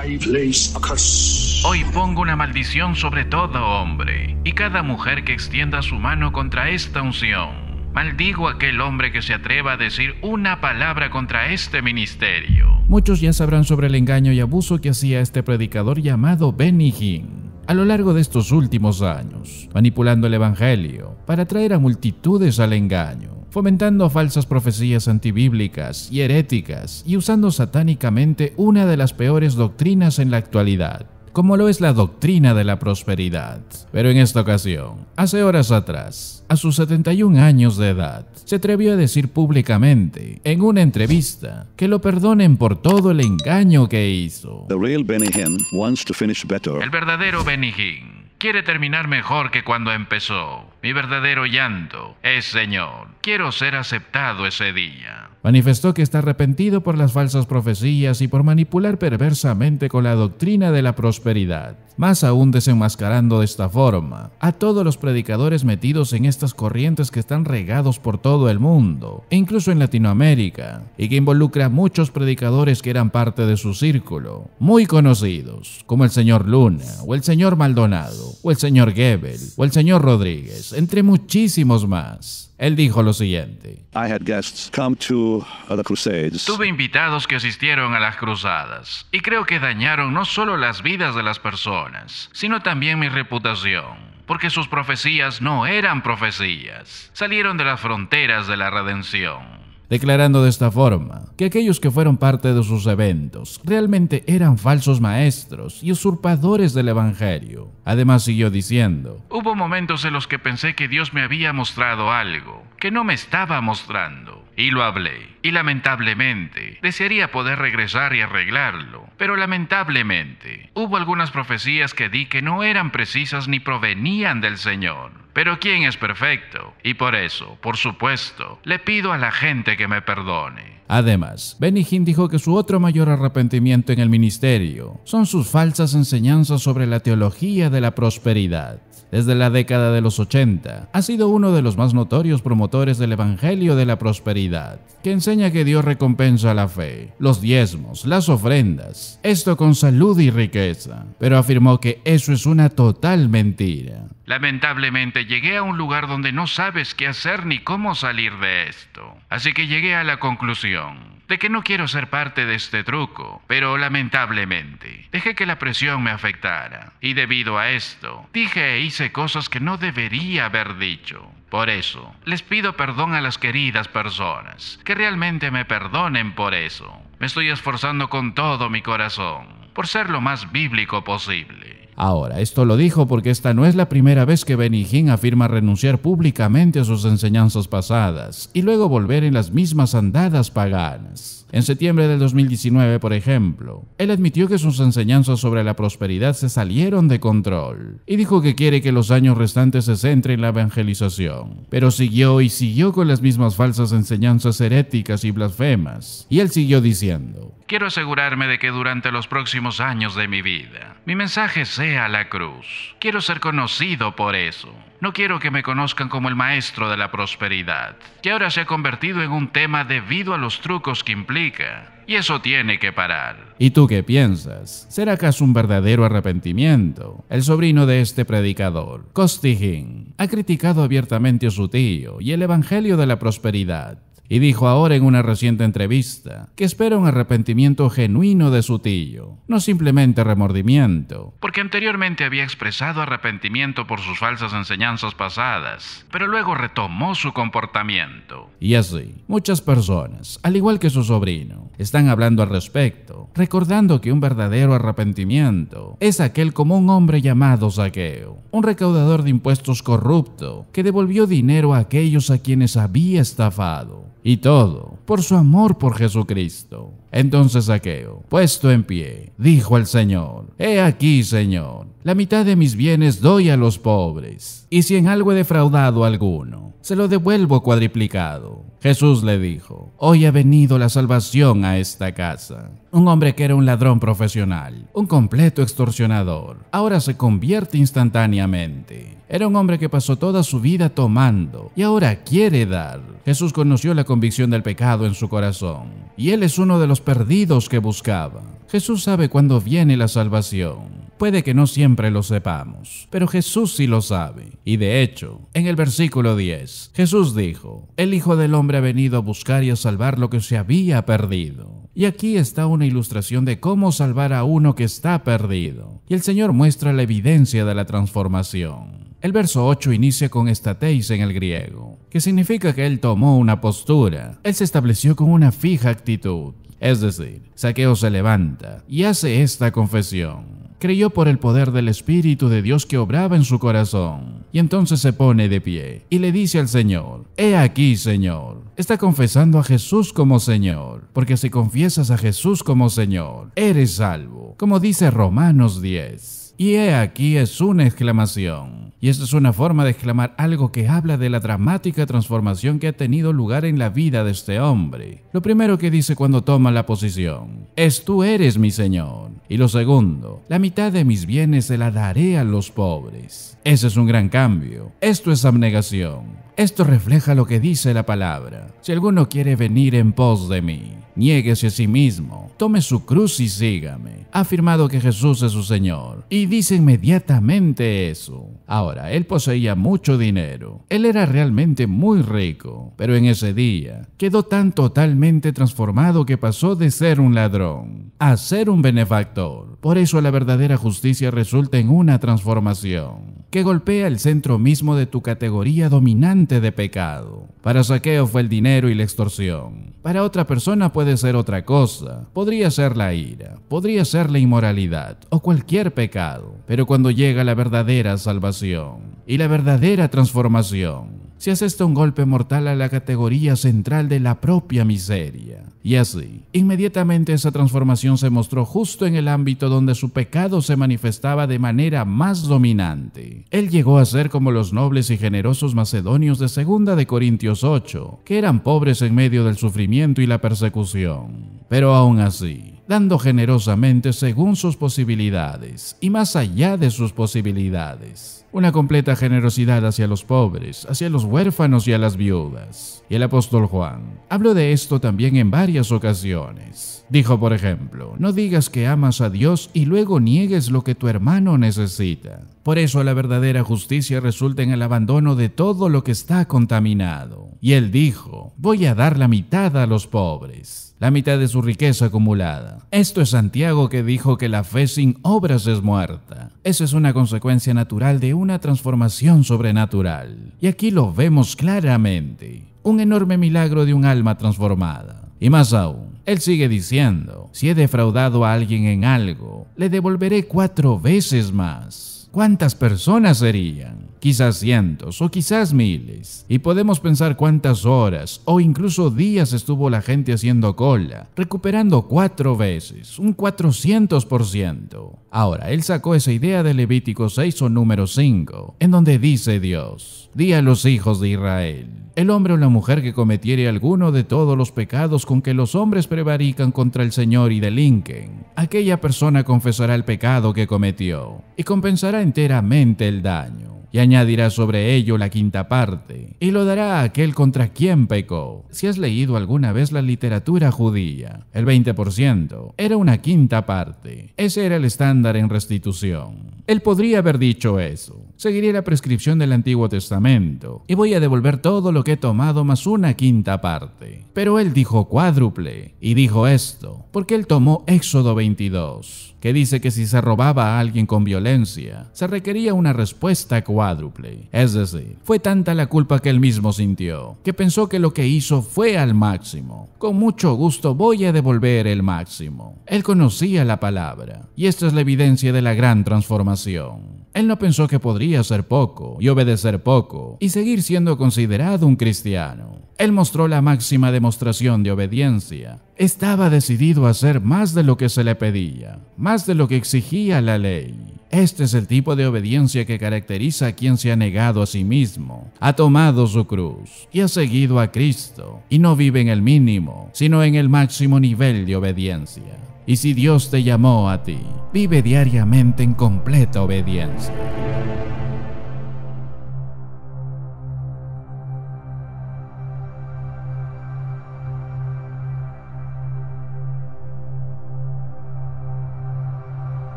I place a curse. Hoy pongo una maldición sobre todo hombre y cada mujer que extienda su mano contra esta unción. Maldigo a aquel hombre que se atreva a decir una palabra contra este ministerio. Muchos ya sabrán sobre el engaño y abuso que hacía este predicador llamado Benny Hinn a lo largo de estos últimos años, manipulando el evangelio para atraer a multitudes al engaño, fomentando falsas profecías antibíblicas y heréticas y usando satánicamente una de las peores doctrinas en la actualidad, como lo es la doctrina de la prosperidad. Pero en esta ocasión, hace horas atrás, a sus 71 años de edad, se atrevió a decir públicamente, en una entrevista, que lo perdonen por todo el engaño que hizo. The real Benny Hinn wants to finish better. El verdadero Benny Hinn quiere terminar mejor que cuando empezó. Mi verdadero llanto es, Señor, quiero ser aceptado ese día. Manifestó que está arrepentido por las falsas profecías y por manipular perversamente con la doctrina de la prosperidad, más aún desenmascarando de esta forma a todos los predicadores metidos en estas corrientes que están regados por todo el mundo, e incluso en Latinoamérica, y que involucra a muchos predicadores que eran parte de su círculo, muy conocidos, como el señor Luna, o el señor Maldonado, o el señor Gebel, o el señor Rodríguez, entre muchísimos más. Él dijo lo siguiente: I had guests come to the crusades. Tuve invitados que asistieron a las cruzadas y creo que dañaron no solo las vidas de las personas, sino también mi reputación, porque sus profecías no eran profecías, salieron de las fronteras de la redención. Declarando de esta forma que aquellos que fueron parte de sus eventos realmente eran falsos maestros y usurpadores del evangelio. Además siguió diciendo: Hubo momentos en los que pensé que Dios me había mostrado algo que no me estaba mostrando, y lo hablé. Y lamentablemente, desearía poder regresar y arreglarlo, pero lamentablemente, hubo algunas profecías que di que no eran precisas ni provenían del Señor. Pero ¿quién es perfecto? Y por eso, por supuesto, le pido a la gente que me perdone. Además, Benny Hinn dijo que su otro mayor arrepentimiento en el ministerio son sus falsas enseñanzas sobre la teología de la prosperidad. Desde la década de los 80, ha sido uno de los más notorios promotores del evangelio de la prosperidad, que enseña que Dios recompensa la fe, los diezmos, las ofrendas, esto con salud y riqueza, pero afirmó que eso es una total mentira. Lamentablemente llegué a un lugar donde no sabes qué hacer ni cómo salir de esto. Así que llegué a la conclusión de que no quiero ser parte de este truco, pero lamentablemente dejé que la presión me afectara. Y debido a esto, dije e hice cosas que no debería haber dicho. Por eso, les pido perdón a las queridas personas, que realmente me perdonen por eso. Me estoy esforzando con todo mi corazón, por ser lo más bíblico posible. Ahora, esto lo dijo porque esta no es la primera vez que Benny Hinn afirma renunciar públicamente a sus enseñanzas pasadas y luego volver en las mismas andadas paganas. En septiembre del 2019, por ejemplo, él admitió que sus enseñanzas sobre la prosperidad se salieron de control y dijo que quiere que los años restantes se centren en la evangelización. Pero siguió y siguió con las mismas falsas enseñanzas heréticas y blasfemas. Y él siguió diciendo: Quiero asegurarme de que durante los próximos años de mi vida, mi mensaje sea la cruz. Quiero ser conocido por eso. No quiero que me conozcan como el maestro de la prosperidad, que ahora se ha convertido en un tema debido a los trucos que implica. Y eso tiene que parar. ¿Y tú qué piensas? ¿Será acaso un verdadero arrepentimiento? El sobrino de este predicador, Costi Hinn, ha criticado abiertamente a su tío y el evangelio de la prosperidad. Y dijo ahora en una reciente entrevista que espera un arrepentimiento genuino de su tío, no simplemente remordimiento. Porque anteriormente había expresado arrepentimiento por sus falsas enseñanzas pasadas, pero luego retomó su comportamiento. Y así, muchas personas, al igual que su sobrino, están hablando al respecto, recordando que un verdadero arrepentimiento es aquel como un hombre llamado Zaqueo, un recaudador de impuestos corrupto que devolvió dinero a aquellos a quienes había estafado. Y todo por su amor por Jesucristo. Entonces Zaqueo, puesto en pie, dijo al Señor: He aquí, Señor, la mitad de mis bienes doy a los pobres, y si en algo he defraudado a alguno, se lo devuelvo cuadriplicado. Jesús le dijo: hoy ha venido la salvación a esta casa. Un hombre que era un ladrón profesional, un completo extorsionador, ahora se convierte instantáneamente. Era un hombre que pasó toda su vida tomando y ahora quiere dar. Jesús conoció la convicción del pecado en su corazón y él es uno de los perdidos que buscaba. Jesús sabe cuándo viene la salvación. Puede que no siempre lo sepamos, pero Jesús sí lo sabe. Y de hecho, en el versículo 10, Jesús dijo: el Hijo del Hombre ha venido a buscar y a salvar lo que se había perdido. Y aquí está una ilustración de cómo salvar a uno que está perdido. Y el Señor muestra la evidencia de la transformación. El verso 8 inicia con estateis en el griego, que significa que él tomó una postura. Él se estableció con una fija actitud. Es decir, Zaqueo se levanta y hace esta confesión. Creyó por el poder del Espíritu de Dios que obraba en su corazón. Y entonces se pone de pie y le dice al Señor: he aquí, Señor. Está confesando a Jesús como Señor, porque si confiesas a Jesús como Señor, eres salvo, como dice Romanos 10. Y he aquí es una exclamación. Y esta es una forma de exclamar algo que habla de la dramática transformación que ha tenido lugar en la vida de este hombre. Lo primero que dice cuando toma la posición es: tú eres mi Señor. Y lo segundo: la mitad de mis bienes se la daré a los pobres. Ese es un gran cambio. Esto es abnegación. Esto refleja lo que dice la palabra: si alguno quiere venir en pos de mí, niéguese a sí mismo, tome su cruz y sígame. Ha afirmado que Jesús es su Señor y dice inmediatamente eso. Ahora, él poseía mucho dinero. Él era realmente muy rico, pero en ese día quedó tan totalmente transformado que pasó de ser un ladrón a ser un benefactor. Por eso la verdadera justicia resulta en una transformación que golpea el centro mismo de tu categoría dominante de pecado. Para Zaqueo fue el dinero y la extorsión. Para otra persona puede ser otra cosa. Podría ser la ira, podría ser la inmoralidad o cualquier pecado. Pero cuando llega la verdadera salvación y la verdadera transformación, se asesta un golpe mortal a la categoría central de la propia miseria. Y así, inmediatamente esa transformación se mostró justo en el ámbito donde su pecado se manifestaba de manera más dominante. Él llegó a ser como los nobles y generosos macedonios de 2 de Corintios 8, que eran pobres en medio del sufrimiento y la persecución. Pero aún así, dando generosamente según sus posibilidades y más allá de sus posibilidades. Una completa generosidad hacia los pobres, hacia los huérfanos y a las viudas. Y el apóstol Juan habló de esto también en varias ocasiones. Dijo, por ejemplo: no digas que amas a Dios y luego niegues lo que tu hermano necesita. Por eso la verdadera justicia resulta en el abandono de todo lo que está contaminado. Y él dijo: voy a dar la mitad a los pobres, la mitad de su riqueza acumulada. Esto es Santiago, que dijo que la fe sin obras es muerta. Eso es una consecuencia natural de una transformación sobrenatural. Y aquí lo vemos claramente. Un enorme milagro de un alma transformada. Y más aún, él sigue diciendo: si he defraudado a alguien en algo, le devolveré 4 veces más. ¿Cuántas personas serían? Quizás cientos o quizás miles. Y podemos pensar cuántas horas o incluso días estuvo la gente haciendo cola, recuperando 4 veces, un 400%. Ahora, él sacó esa idea de Levítico 6 o número 5, en donde dice Dios: di a los hijos de Israel: el hombre o la mujer que cometiere alguno de todos los pecados con que los hombres prevarican contra el Señor y delinquen, aquella persona confesará el pecado que cometió y compensará enteramente el daño. Y añadirá sobre ello la 5ª parte, y lo dará a aquel contra quien pecó. Si has leído alguna vez la literatura judía, el 20% era una 5ª parte. Ese era el estándar en restitución. Él podría haber dicho eso: seguiré la prescripción del Antiguo Testamento y voy a devolver todo lo que he tomado más una 5ª parte. Pero él dijo cuádruple, y dijo esto porque él tomó Éxodo 22, que dice que si se robaba a alguien con violencia, se requería una respuesta cuádruple. Es decir, fue tanta la culpa que él mismo sintió, que pensó que lo que hizo fue al máximo. Con mucho gusto voy a devolver el máximo. Él conocía la palabra, y esta es la evidencia de la gran transformación. Él no pensó que podría ser poco y obedecer poco y seguir siendo considerado un cristiano. Él mostró la máxima demostración de obediencia. Estaba decidido a hacer más de lo que se le pedía, más de lo que exigía la ley. Este es el tipo de obediencia que caracteriza a quien se ha negado a sí mismo, ha tomado su cruz y ha seguido a Cristo, y no vive en el mínimo, sino en el máximo nivel de obediencia. Y si Dios te llamó a ti, vive diariamente en completa obediencia.